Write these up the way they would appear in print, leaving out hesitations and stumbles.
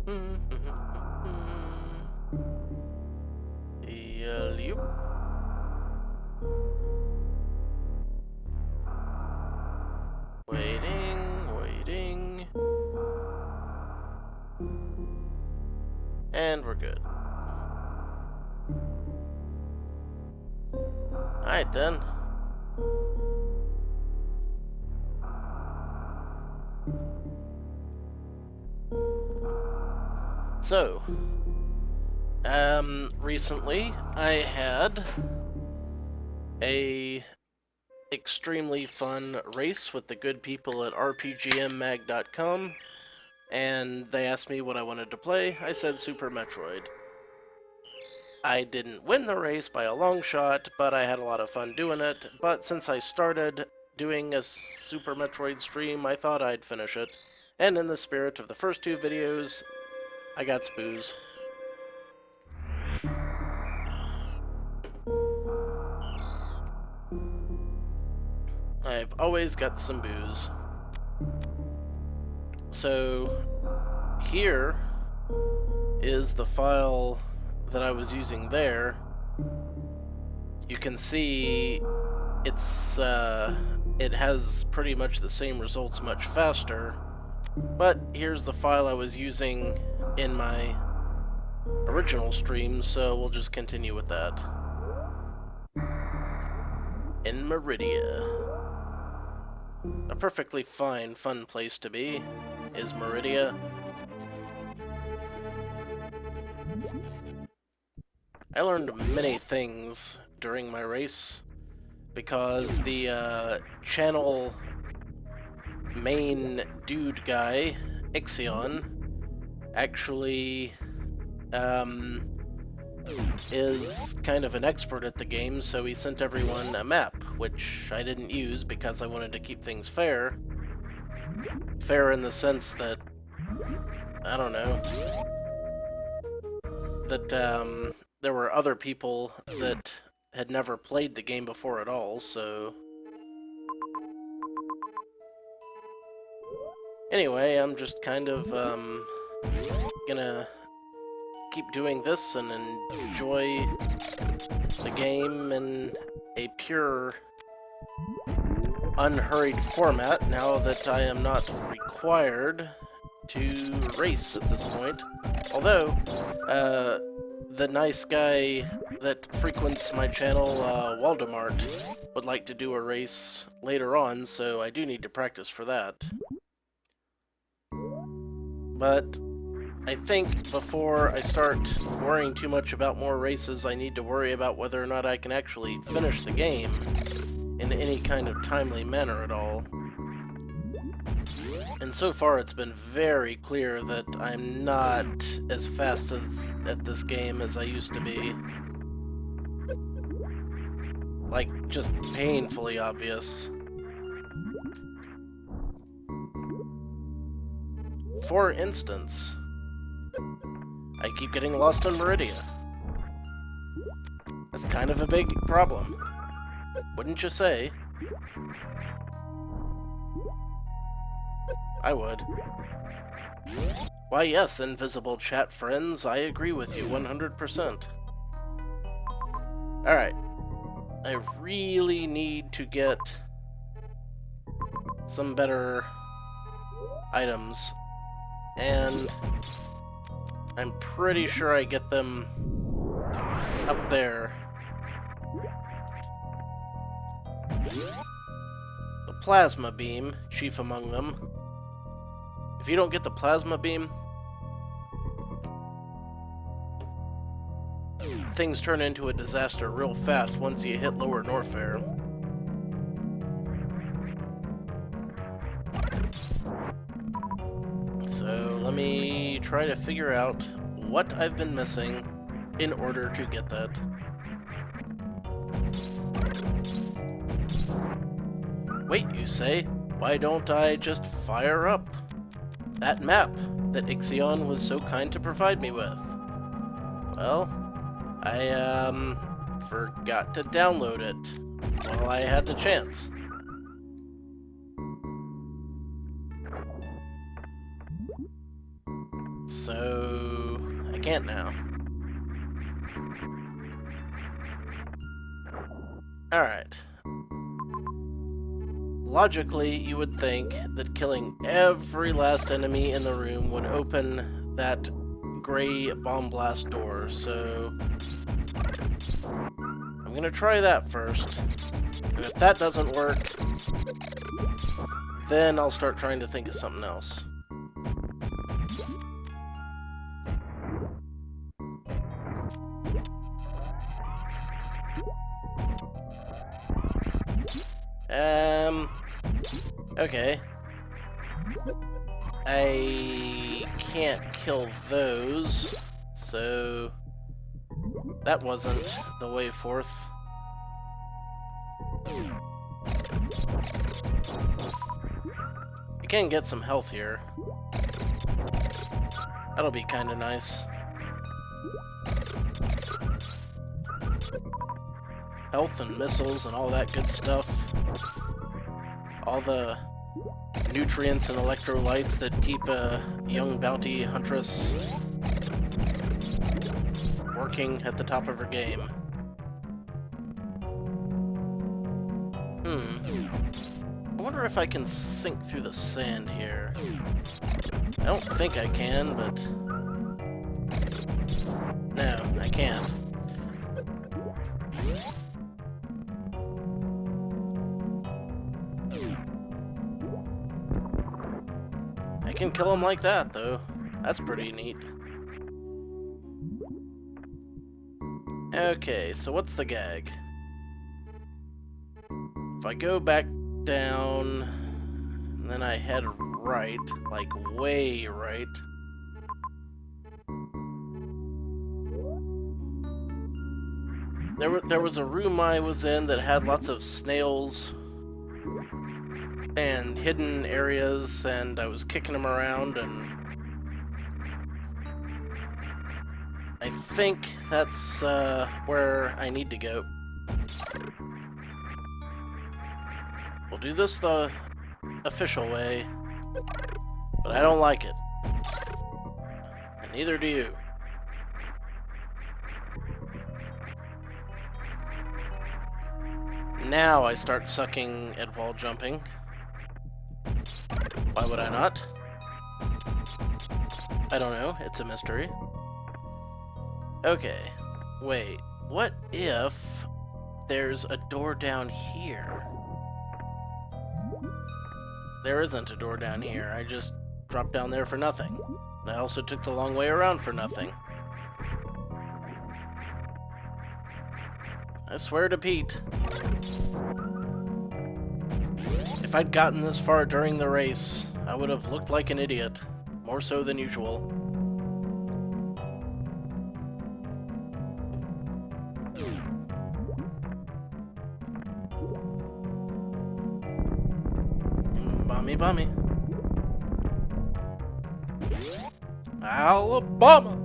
Yep. Waiting. And we're good. Alright then. So, recently I had a extremely fun race with the good people at rpgmmag.com, and they asked me what I wanted to play. I said Super Metroid. I didn't win the race by a long shot, but I had a lot of fun doing it. But since I started doing a Super Metroid stream, I thought I'd finish it. And in the spirit of the first two videos, I got spoos. I've always got some booze. So here is the file that I was using there. You can see it's it has pretty much the same results much faster, but here's the file I was using in my original stream, so we'll just continue with that. In Meridia. A perfectly fine, fun place to be is Meridia. I learned many things during my race because the channel main dude guy, Ixion, actually is kind of an expert at the game, so he sent everyone a map, which I didn't use because I wanted to keep things fair. Fair in the sense that, I don't know, that there were other people that had never played the game before at all, so... Anyway, I'm just kind of gonna keep doing this and enjoy the game in a pure, unhurried format now that I am not required to race at this point. Although, the nice guy that frequents my channel, Waldemart, would like to do a race later on, so I do need to practice for that. But I think before I start worrying too much about more races, I need to worry about whether or not I can actually finish the game in any kind of timely manner at all. And so far it's been very clear that I'm not as fast at this game as I used to be. Like, just painfully obvious. For instance, I keep getting lost on Meridia. That's kind of a big problem, wouldn't you say? I would. Why yes, invisible chat friends, I agree with you 100%. Alright. I really need to get some better items, and I'm pretty sure I get them up there. The plasma beam, chief among them. If you don't get the plasma beam, things turn into a disaster real fast once you hit Lower Norfair. So let me try to figure out what I've been missing in order to get that. Wait, you say? Why don't I just fire up that map that Ixion was so kind to provide me with? Well, I forgot to download it while I had the chance. So can't now. Alright. Logically, you would think that killing every last enemy in the room would open that gray bomb blast door, so I'm gonna try that first. And if that doesn't work, then I'll start trying to think of something else. Okay. I can't kill those, so that wasn't the way forth. I can get some health here. That'll be kind of nice. Health and missiles and all that good stuff. All the nutrients and electrolytes that keep a young bounty huntress working at the top of her game. I wonder if I can sink through the sand here. I don't think I can, but... no, I can't. I can kill him like that, though. That's pretty neat. Okay, so what's the gag? If I go back down, and then I head right, like way right. There was a room I was in that had lots of snails and hidden areas, and I was kicking them around, and I think that's where I need to go. We'll do this the official way, but I don't like it. And neither do you. Now I start sucking at wall jumping. Why would I not? I don't know, it's a mystery. Okay, wait, what if there's a door down here? There isn't a door down here, I just dropped down there for nothing. I also took the long way around for nothing. I swear to Pete. If I'd gotten this far during the race, I would have looked like an idiot. More so than usual. Bummy. Alabama!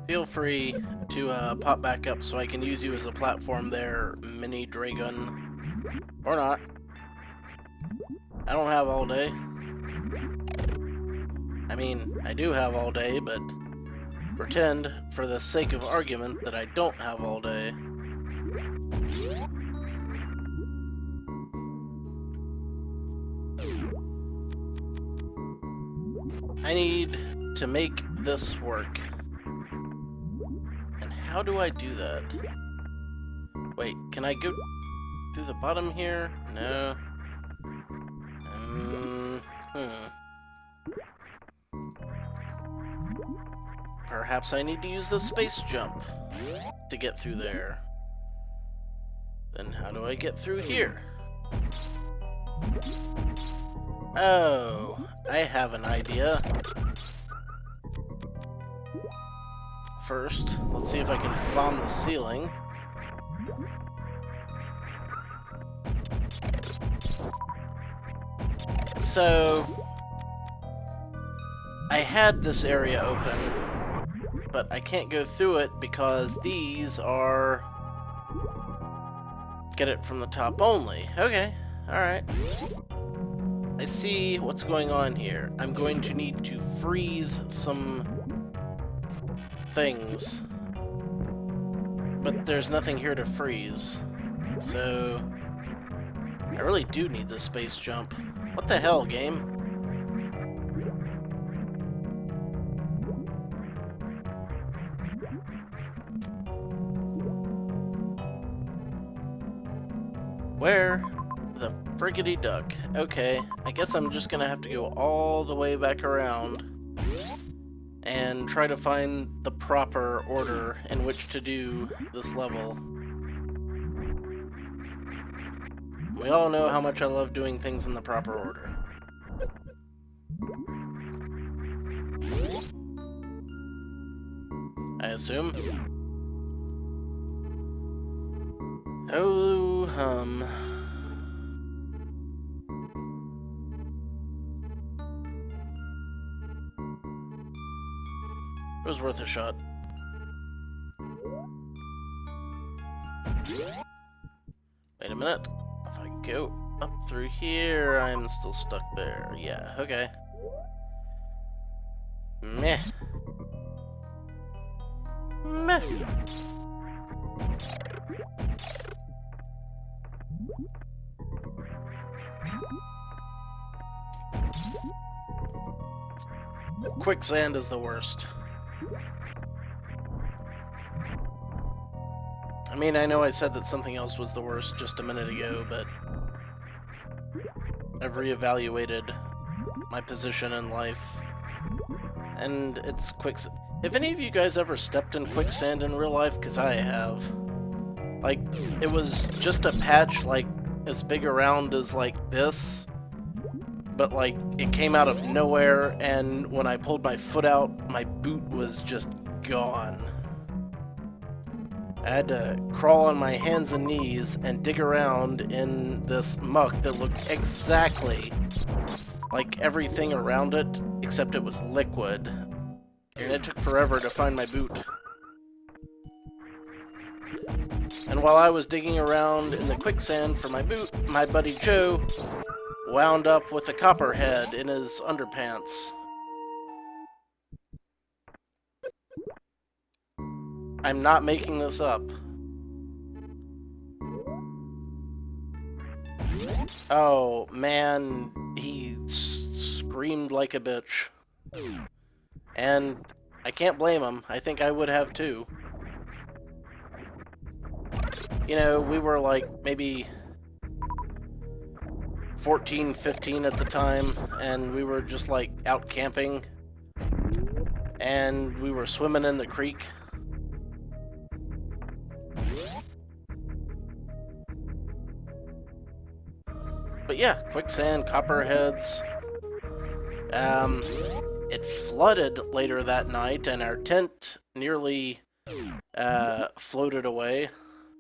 Feel free to pop back up so I can use you as a platform there, Mini Dragon. Or not. I don't have all day. I mean, I do have all day, but pretend, for the sake of argument, that I don't have all day. I need to make this work. And how do I do that? Wait, can I go through the bottom here? No. Perhaps I need to use the space jump to get through there. Then how do I get through here? Oh, I have an idea. First, let's see if I can bomb the ceiling. So, I had this area open, but I can't go through it because these are get it from the top only. Okay, alright. I see what's going on here. I'm going to need to freeze some things. But there's nothing here to freeze. So I really do need this space jump. What the hell, game? Where the friggity duck? Okay, I guess I'm just gonna have to go all the way back around and try to find the proper order in which to do this level. We all know how much I love doing things in the proper order. I assume. Oh, it was worth a shot. Wait a minute. If I go up through here, I'm still stuck there. Yeah, okay. Meh. Meh. Quicksand is the worst. I mean, I know I said that something else was the worst just a minute ago, but I've reevaluated my position in life, and it's quicksand. Have any of you guys ever stepped in quicksand in real life? Because I have. Like, it was just a patch, like, as big around as, like, this, but, like, it came out of nowhere, and when I pulled my foot out, my boot was just gone. I had to crawl on my hands and knees and dig around in this muck that looked exactly like everything around it, except it was liquid. And it took forever to find my boot. And while I was digging around in the quicksand for my boot, my buddy Joe wound up with a copperhead in his underpants. I'm not making this up. Oh, man, he screamed like a bitch. And I can't blame him. I think I would have too. You know, we were like maybe 14, 15 at the time, and we were just like out camping, and we were swimming in the creek. But yeah, quicksand, copperheads. It flooded later that night, and our tent nearly floated away.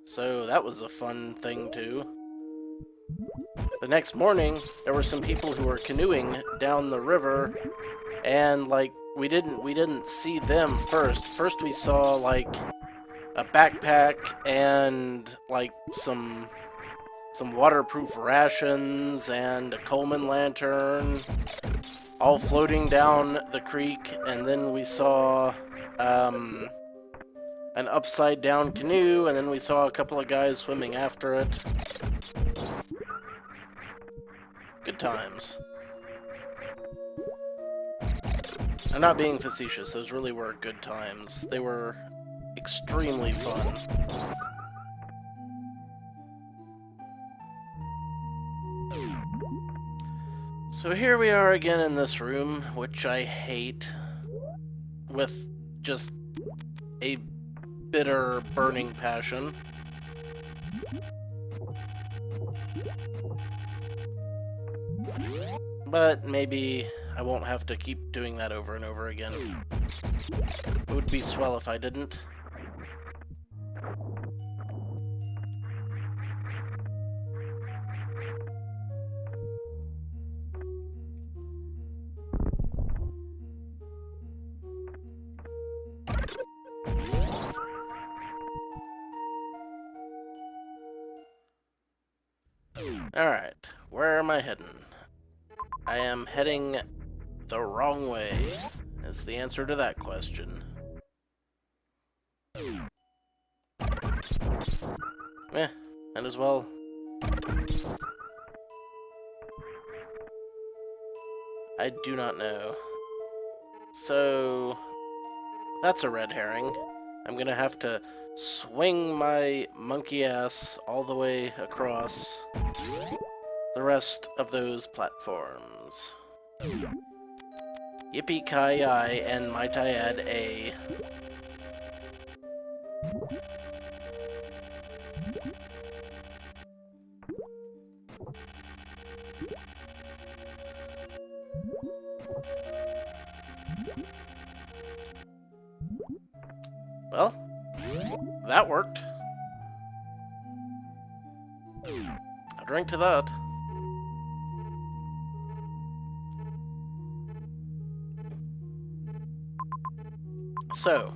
So that was a fun thing too. The next morning, there were some people who were canoeing down the river, and like we didn't see them first. First we saw like a backpack and like some waterproof rations and a Coleman lantern, all floating down the creek, and then we saw an upside-down canoe, and then we saw a couple of guys swimming after it. Good times. I'm not being facetious, those really were good times. They were extremely fun. So here we are again in this room, which I hate, with just a bitter, burning passion. But maybe I won't have to keep doing that over and over again. It would be swell if I didn't. Alright, where am I heading? I am heading the wrong way, is the answer to that question. Eh, might as well. I do not know. So, that's a red herring. I'm gonna have to swing my monkey ass all the way across the rest of those platforms. Yippee-ki-yay, and might I add a... Well, that worked. I'll drink to that. So,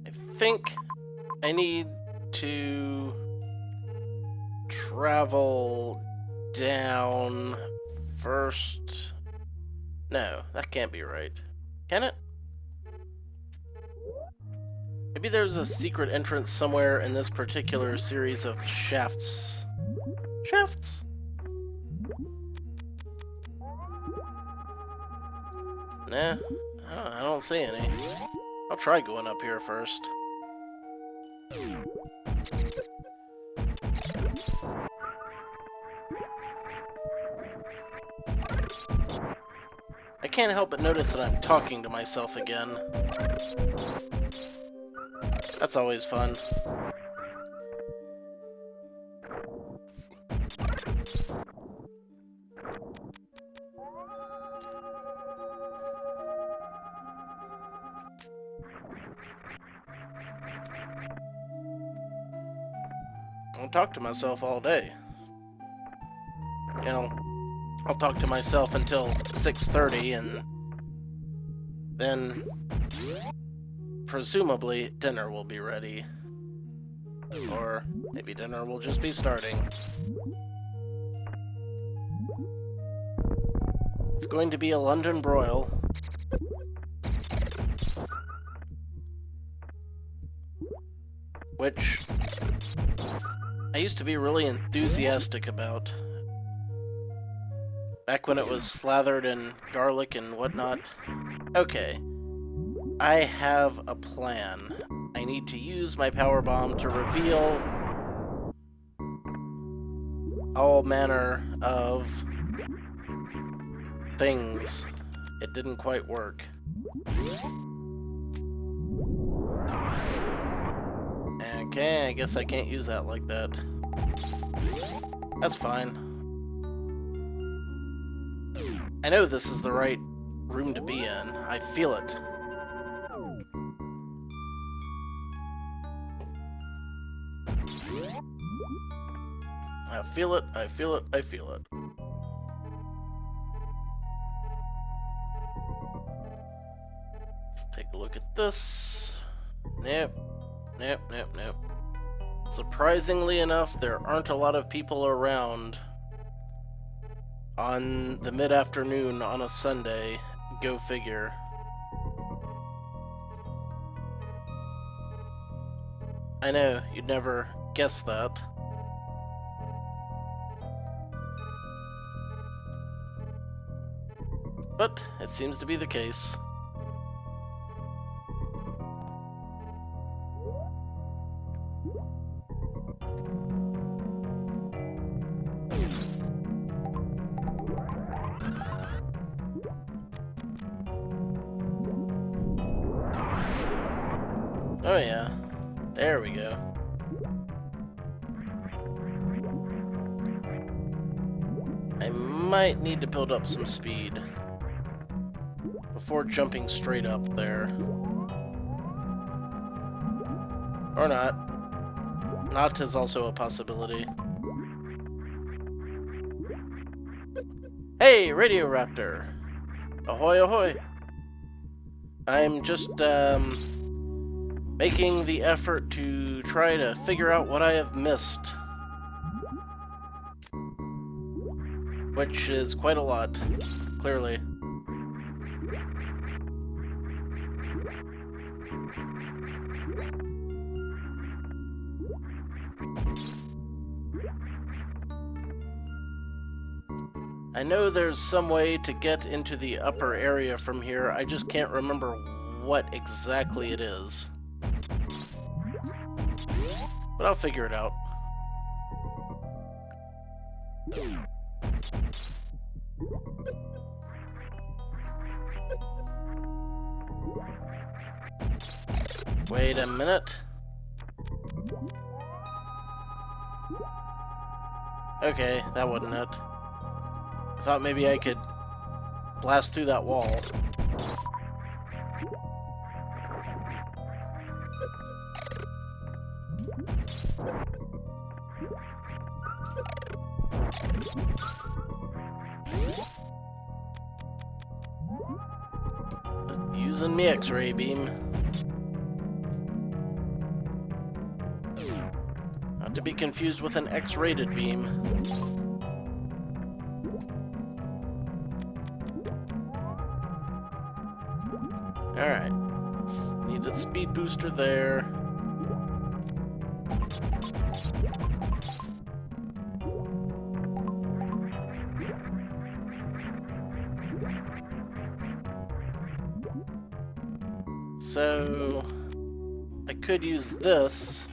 I think I need to travel down first. No, that can't be right. Can it? Maybe there's a secret entrance somewhere in this particular series of shafts. Shafts? Nah, I don't see any. I'll try going up here first. I can't help but notice that I'm talking to myself again. That's always fun. I'll talk to myself all day. You know, I'll talk to myself until 6:30, and then presumably dinner will be ready. Or maybe dinner will just be starting. It's going to be a London broil. Which I used to be really enthusiastic about. Back when it was slathered in garlic and whatnot. Okay. I have a plan. I need to use my power bomb to reveal all manner of things. It didn't quite work. Okay, I guess I can't use that like that. That's fine. I know this is the right room to be in. I feel it. I feel it, I feel it, I feel it. Let's take a look at this. Nope. Nope, nope, nope. Surprisingly enough, there aren't a lot of people around on the mid-afternoon on a Sunday. Go figure. I know, you'd never guess that. But it seems to be the case. Oh yeah, there we go. I might need to build up some speed before jumping straight up there. Or not. Not is also a possibility. Hey, Radioraptor! Ahoy, ahoy! I'm just, making the effort to try to figure out what I have missed. which is quite a lot, clearly. I know there's some way to get into the upper area from here, I just can't remember what exactly it is. But I'll figure it out. Wait a minute. Okay, that wasn't it. I thought maybe I could blast through that wall. Using me X-ray beam. Not to be confused with an X-rated beam. Alright. Need a speed booster there. So I could use this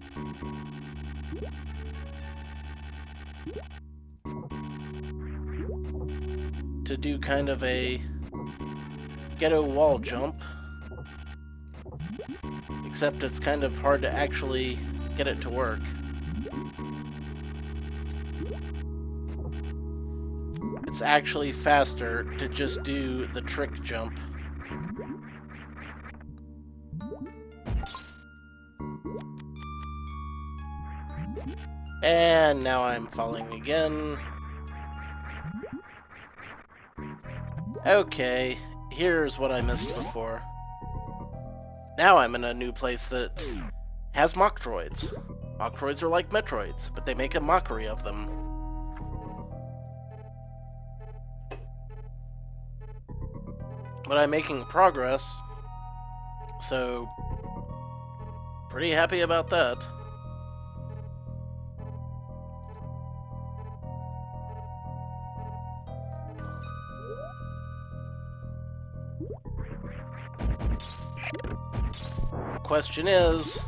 to do kind of a ghetto wall jump, except it's kind of hard to actually get it to work. It's actually faster to just do the trick jump. And now I'm falling again. Okay, here's what I missed before. Now I'm in a new place that has Mocktroids. Mocktroids are like Metroids, but they make a mockery of them. But I'm making progress, so pretty happy about that. Question is,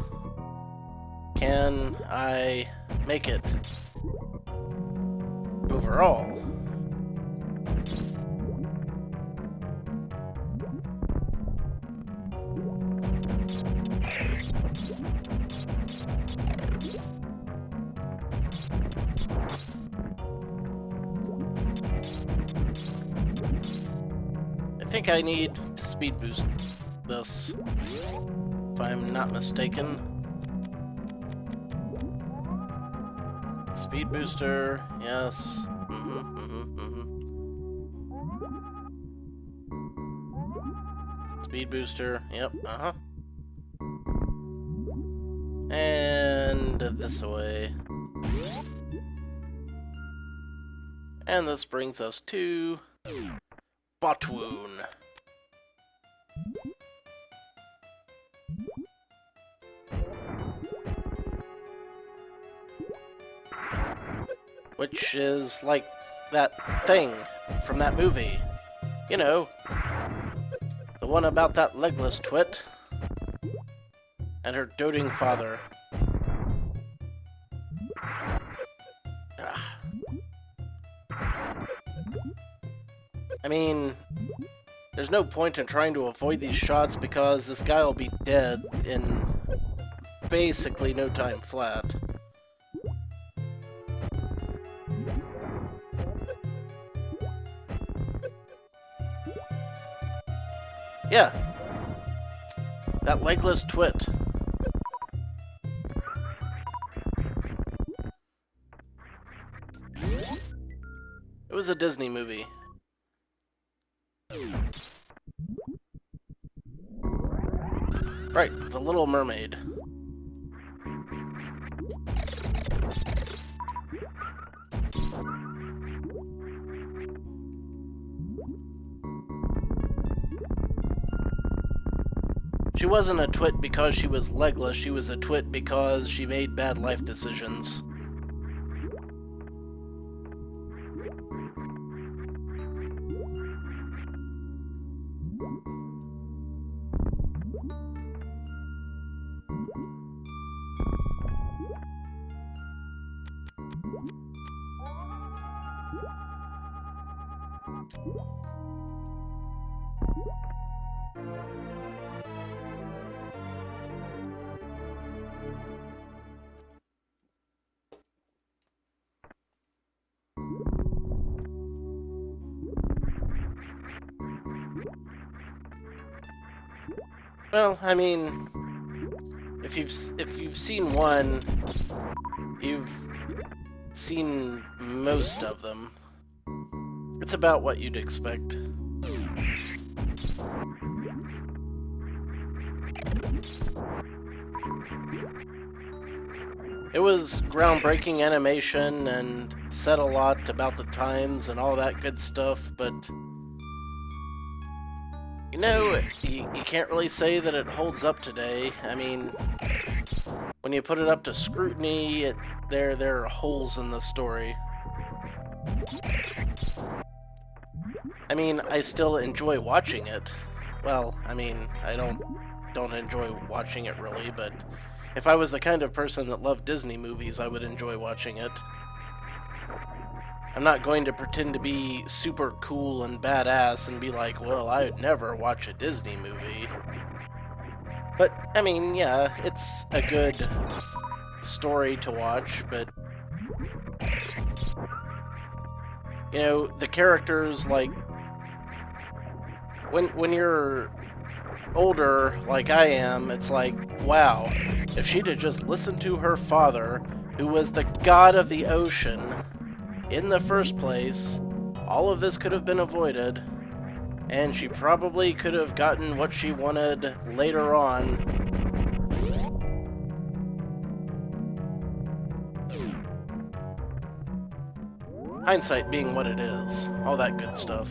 can I make it overall? I think I need to speed boost this, if I'm not mistaken. Speed booster, yes. Speed booster, yep, And this way. And this brings us to Botwoon. Which is like that thing from that movie. You know, the one about that legless twit and her doting father. I mean, there's no point in trying to avoid these shots because this guy will be dead in basically no time flat. Yeah, that legless twit. It was a Disney movie. Right, The Little Mermaid. She wasn't a twit because she was legless, she was a twit because she made bad life decisions. Well, I mean, if you've seen one, you've seen most of them. It's about what you'd expect. It was groundbreaking animation and said a lot about the times and all that good stuff, but you know, you can't really say that it holds up today. I mean, when you put it up to scrutiny, there are holes in the story. I mean, I still enjoy watching it. Well, I mean, I don't enjoy watching it really, but if I was the kind of person that loved Disney movies, I would enjoy watching it. I'm not going to pretend to be super cool and badass and be like, well, I would never watch a Disney movie. But, I mean, yeah, it's a good story to watch, but you know, the characters, like, when you're older, like I am, it's like, wow, if she'd have just listened to her father, who was the god of the ocean, in the first place, all of this could have been avoided, and she probably could have gotten what she wanted later on. Hindsight being what it is, all that good stuff.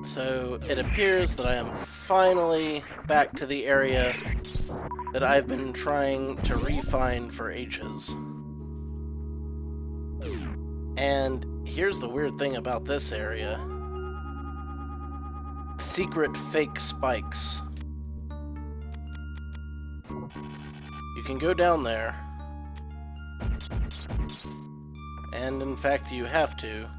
So it appears that I am finally back to the area that I've been trying to re-find for ages. And here's the weird thing about this area. Secret fake spikes. You can go down there. And in fact, you have to.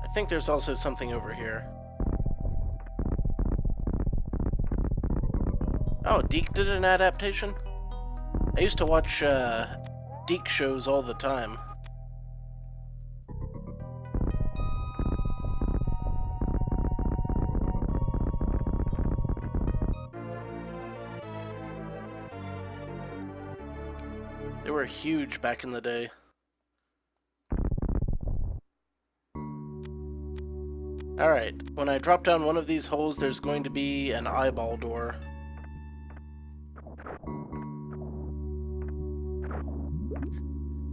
I think there's also something over here. Oh, Deke did an adaptation? I used to watch Deke shows all the time. They were huge back in the day. Alright, when I drop down one of these holes, there's going to be an eyeball door.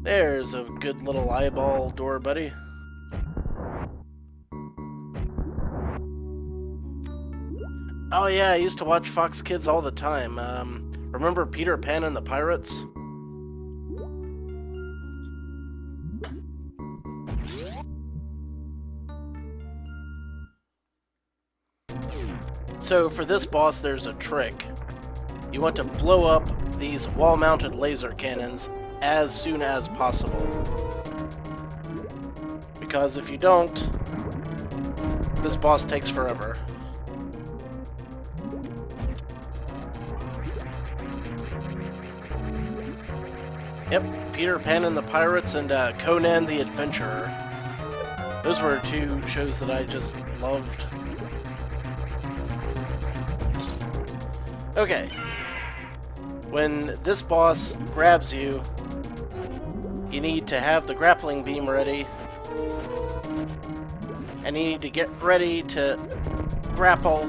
There's a good little eyeball door, buddy. Oh yeah, I used to watch Fox Kids all the time. Remember Peter Pan and the Pirates? So for this boss, there's a trick. You want to blow up these wall-mounted laser cannons as soon as possible. Because if you don't, this boss takes forever. Yep, Peter Pan and the Pirates and Conan the Adventurer. Those were two shows that I just loved. Okay. When this boss grabs you, you need to have the grappling beam ready. and you need to get ready to grapple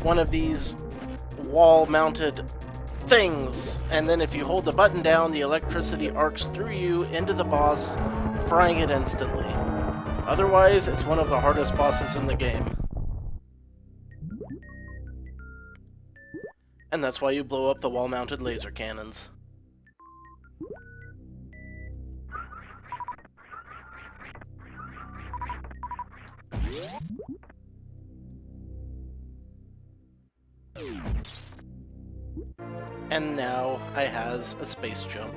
one of these wall-mounted things, and then if you hold the button down, the electricity arcs through you into the boss, frying it instantly. Otherwise, it's one of the hardest bosses in the game. And that's why you blow up the wall-mounted laser cannons. And now I has a space jump.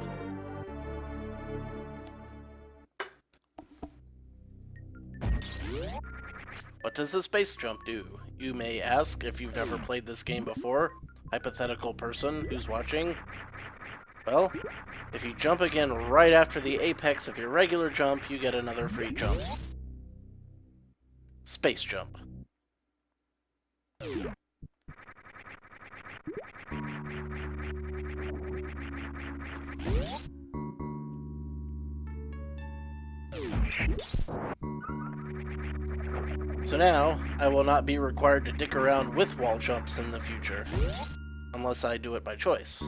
What does the space jump do? You may ask if you've never played this game before, hypothetical person who's watching. Well, if you jump again right after the apex of your regular jump, you get another free jump. Space jump. So now, I will not be required to dick around with wall jumps in the future, unless I do it by choice.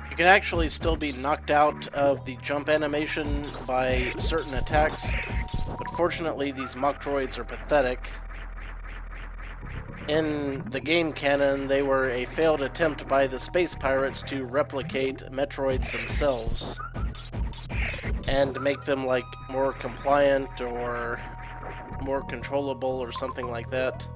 You can actually still be knocked out of the jump animation by certain attacks, but fortunately these mock droids are pathetic. In the game canon, they were a failed attempt by the space pirates to replicate Metroids themselves and make them like more compliant or more controllable or something like that.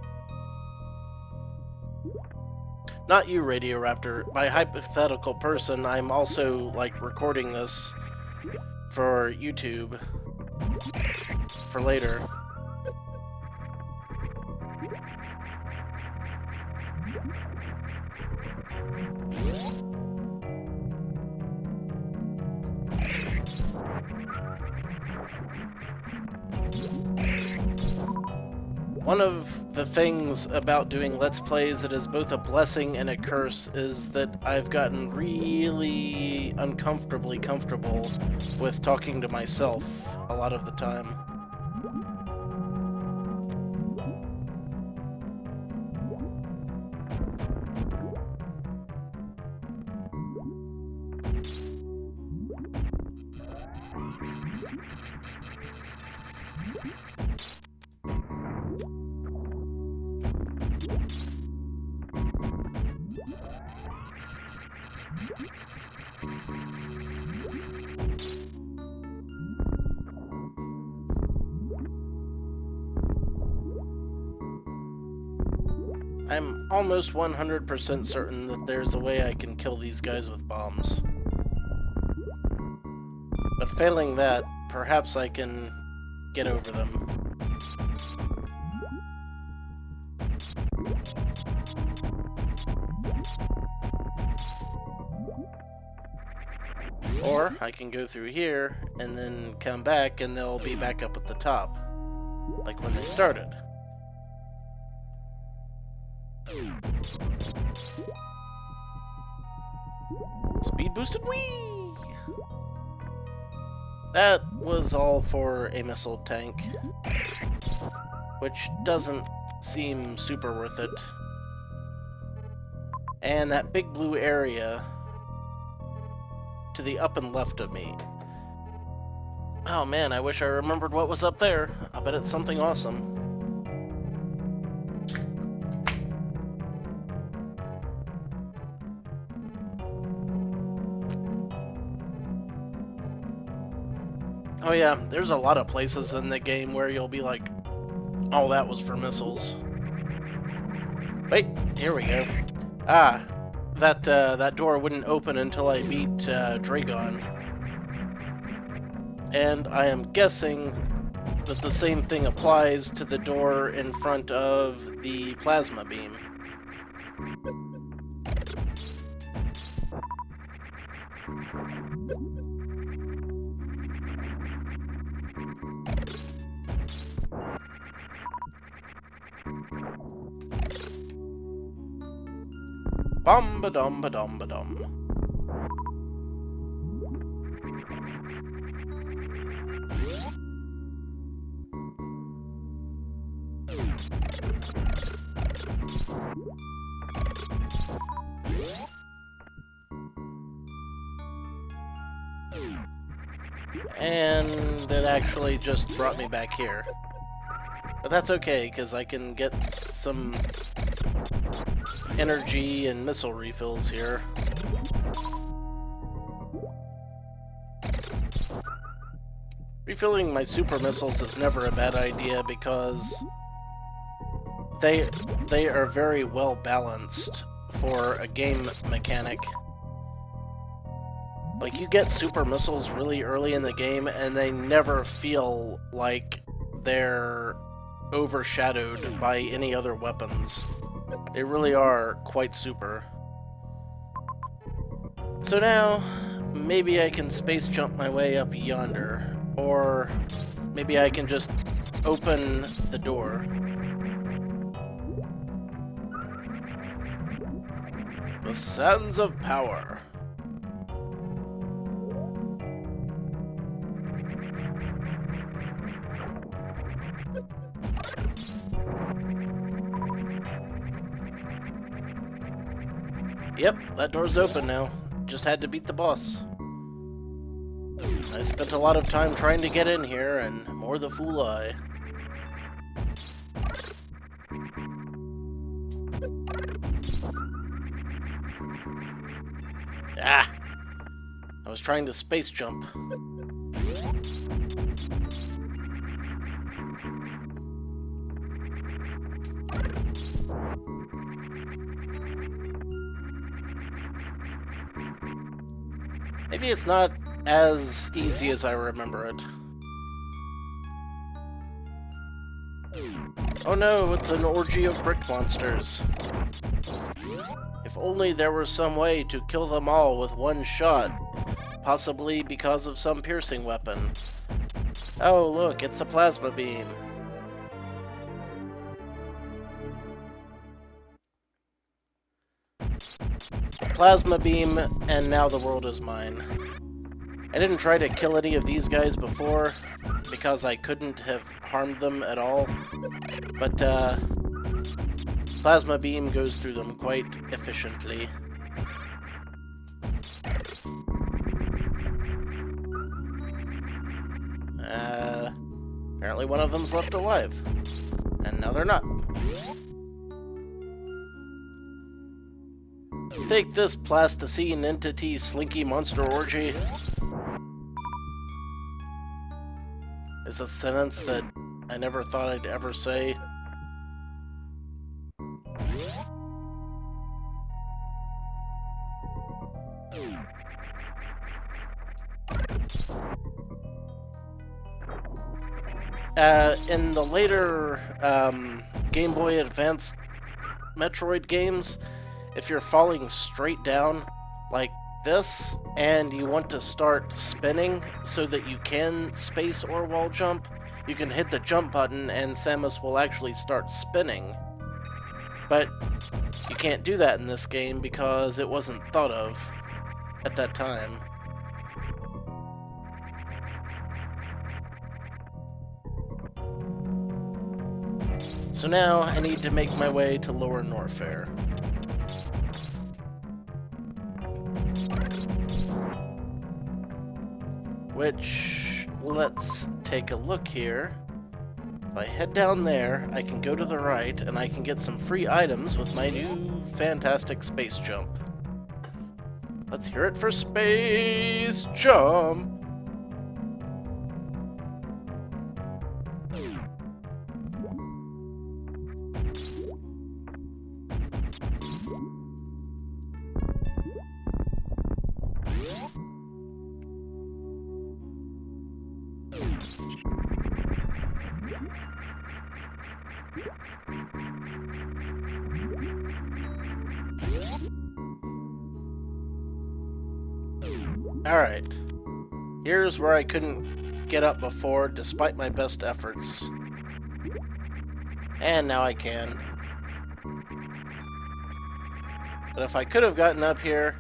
Not you, Radioraptor. By hypothetical person, I'm also, like, recording this for YouTube for later. One of the things about doing Let's Plays that is both a blessing and a curse is that I've gotten really uncomfortably comfortable with talking to myself a lot of the time. I'm almost 100% certain that there's a way I can kill these guys with bombs. But failing that, perhaps I can get over them. Or I can go through here and then come back and they'll be back up at the top, like when they started. Speed boosted, whee! That was all for a missile tank, which doesn't seem super worth it. And that big blue area to the up and left of me. Oh man, I wish I remembered what was up there. I bet it's something awesome. Oh yeah, there's a lot of places in the game where you'll be like, oh, that was for missiles. Wait, here we go. Ah, that door wouldn't open until I beat Dragon. And I am guessing that the same thing applies to the door in front of the plasma beam. Bum ba dum ba dum ba dum. And it actually just brought me back here. But that's okay, because I can get some energy and missile refills here. Refilling my super missiles is never a bad idea because they are very well balanced for a game mechanic. Like, you get super missiles really early in the game, and they never feel like they're overshadowed by any other weapons. They really are quite super. So now, maybe I can space jump my way up yonder, or maybe I can just open the door. The Sands of Power. Yep, that door's open now. Just had to beat the boss. I spent a lot of time trying to get in here, and more the fool I. Ah! I was trying to space jump. Maybe it's not as easy as I remember it. Oh no, it's an orgy of brick monsters. If only there were some way to kill them all with one shot, possibly because of some piercing weapon. Oh look, it's a plasma beam. Plasma beam, and now the world is mine. I didn't try to kill any of these guys before, because I couldn't have harmed them at all, but plasma beam goes through them quite efficiently. Apparently one of them's left alive, and now they're not. Take this, plasticine entity slinky monster orgy. Is a sentence that I never thought I'd ever say. In the later Game Boy Advance Metroid games, if you're falling straight down like this and you want to start spinning so that you can space or wall jump, you can hit the jump button and Samus will actually start spinning. But you can't do that in this game because it wasn't thought of at that time. So now I need to make my way to Lower Norfair. Which, let's take a look here. If I head down there, I can go to the right, and I can get some free items with my new fantastic space jump. Let's hear it for space jump! Alright, here's where I couldn't get up before despite my best efforts. And now I can. But if I could have gotten up here,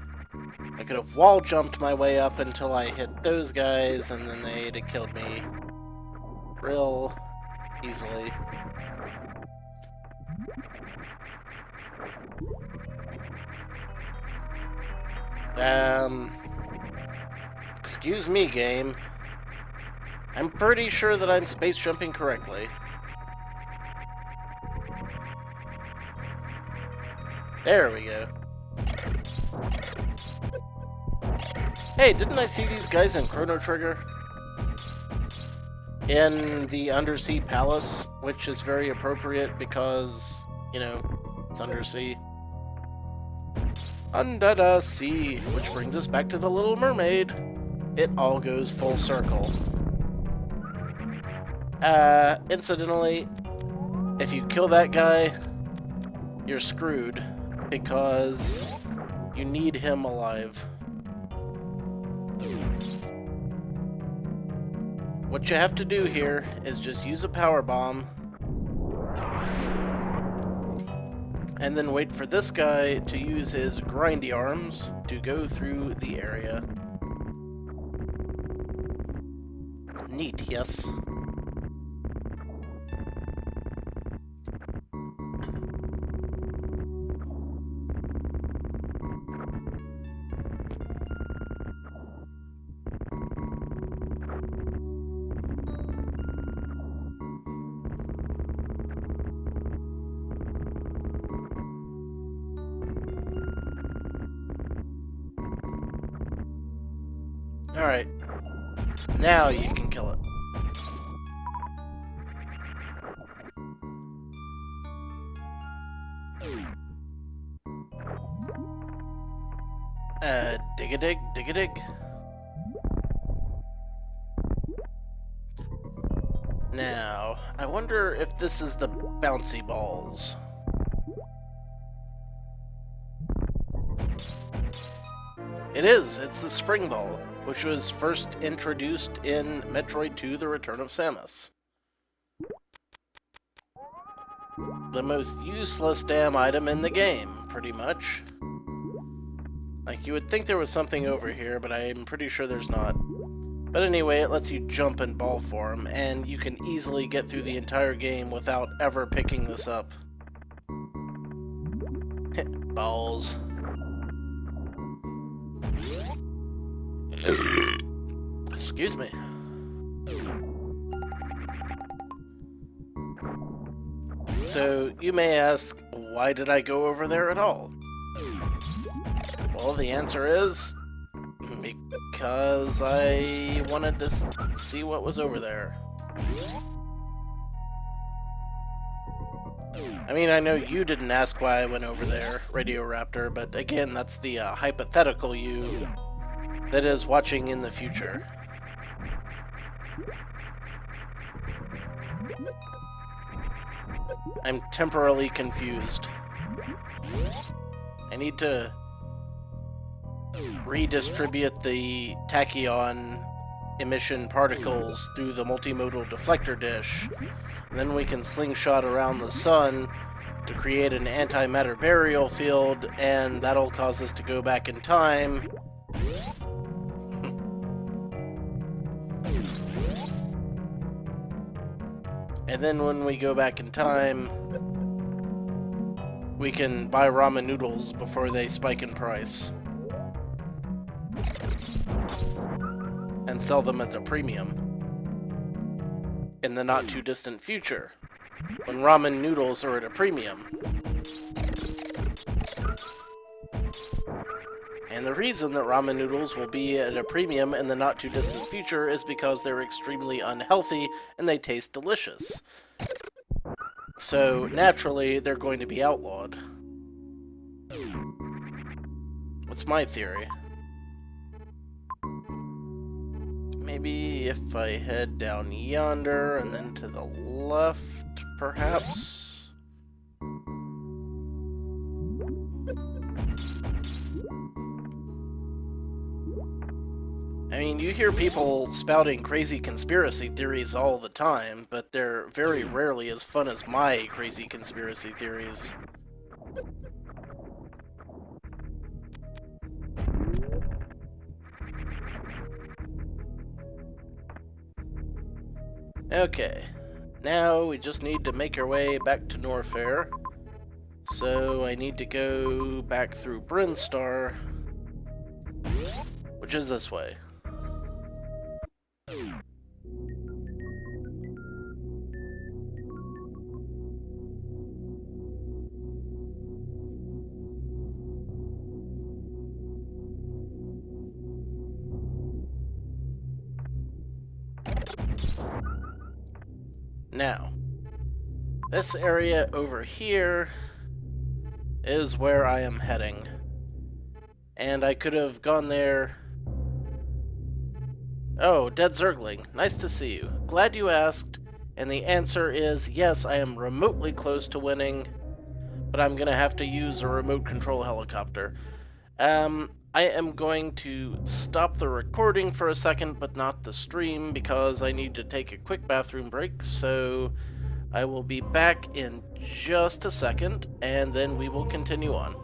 I could have wall jumped my way up until I hit those guys, and then they'd have killed me real easily. Excuse me, game. I'm pretty sure that I'm space jumping correctly. There we go. Hey, didn't I see these guys in Chrono Trigger? In the Undersea Palace, which is very appropriate because, you know, it's undersea. Under the sea, which brings us back to the Little Mermaid. It all goes full circle. Incidentally, if you kill that guy, you're screwed because you need him alive. What you have to do here is just use a power bomb and then wait for this guy to use his grindy arms to go through the area. Neat, yes? Alright. Now you can kill it. Dig-a-dig, dig-a-dig. Now, I wonder if this is the bouncy balls. It is! It's the spring ball, which was first introduced in Metroid 2: The Return of Samus. The most useless damn item in the game, pretty much. Like, you would think there was something over here, but I'm pretty sure there's not. But anyway, it lets you jump in ball form, and you can easily get through the entire game without ever picking this up. Balls. Excuse me. So, you may ask, why did I go over there at all? Well, the answer is because I wanted to see what was over there. I mean, I know you didn't ask why I went over there, Radio Raptor, but again, that's the hypothetical you that is watching in the future. I'm temporarily confused. I need to redistribute the tachyon emission particles through the multimodal deflector dish. Then we can slingshot around the sun to create an antimatter burial field, and that'll cause us to go back in time. And then when we go back in time, we can buy ramen noodles before they spike in price. And sell them at a premium. In the not too distant future, when ramen noodles are at a premium. And the reason that ramen noodles will be at a premium in the not too distant future is because they're extremely unhealthy and they taste delicious. So naturally, they're going to be outlawed. What's my theory? Maybe if I head down yonder and then to the left, perhaps? I mean, you hear people spouting crazy conspiracy theories all the time, but they're very rarely as fun as my crazy conspiracy theories. Okay, now we just need to make our way back to Norfair. So I need to go back through Brinstar, which is this way. Now, this area over here is where I am heading. And I could have gone there... Oh, Dead Zergling, nice to see you. Glad you asked, and the answer is yes, I am remotely close to winning, but I'm gonna have to use a remote control helicopter. I am going to stop the recording for a second, but not the stream, because I need to take a quick bathroom break, so I will be back in just a second, and then we will continue on.